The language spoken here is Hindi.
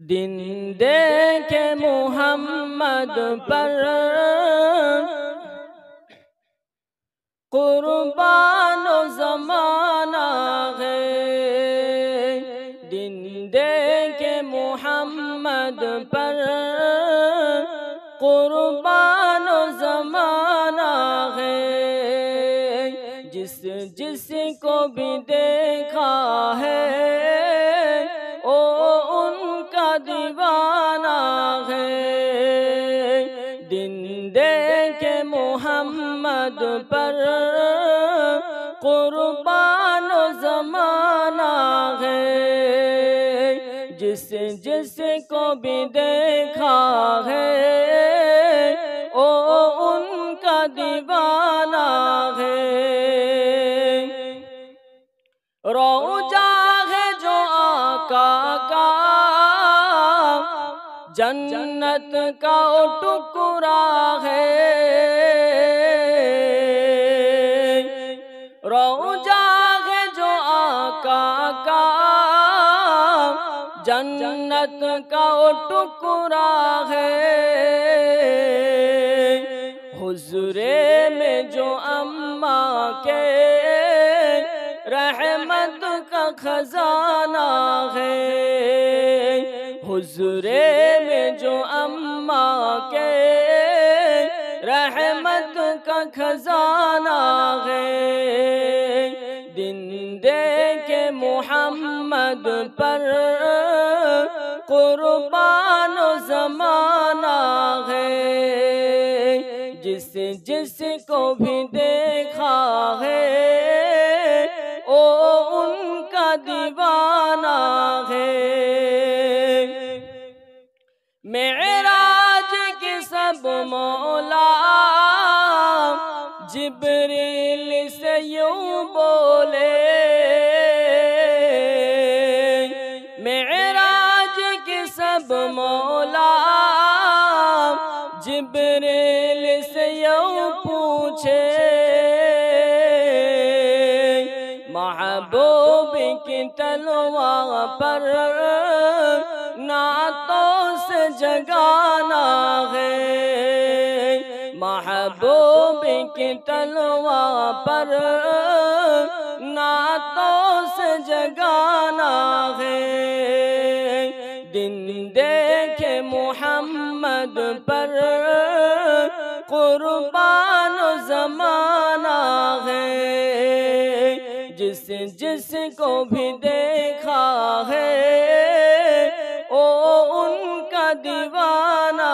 दिन देखे मोहम्मद पर कुर्बानो ज़माना है। दिन देखे मोहम्मद पर कुर्बानो ज़माना है। जिस जिस को भी देखा है ओ उनका दीवाना है। दिन देखे मोहम्मद पर कुर्बानो ज़माना है। जिस जिस को भी देखा है ओ उनका दीवाना है। रोजा है जो आका का जन्नत का टुकड़ा है। रोजा है जो आका का जन्नत का टुकड़ा है। हुज़ूरे में जो अम्मा के रहमत का खजाना है। हुज़ूरे में जो अम्मा के रहमत का खजाना है। दिन देखे मोहम्मद पर कुर्बानो ज़माना है। जिस जिस को भी देखा है ओ उनका दीवाना है। मेराज की सब मौला जिब्रील से यूं बोले। मेराज की सब मौला जिब्रील से यूं पूछे। महबूब की तलवार पर नातों से जगाना है। महबूब की तलवार पर नातों से जगाना है। दिन देखे मोहम्मद पर कुर्बानो ज़माना है। जिस जिस को भी देखा है ओ उनका दीवाना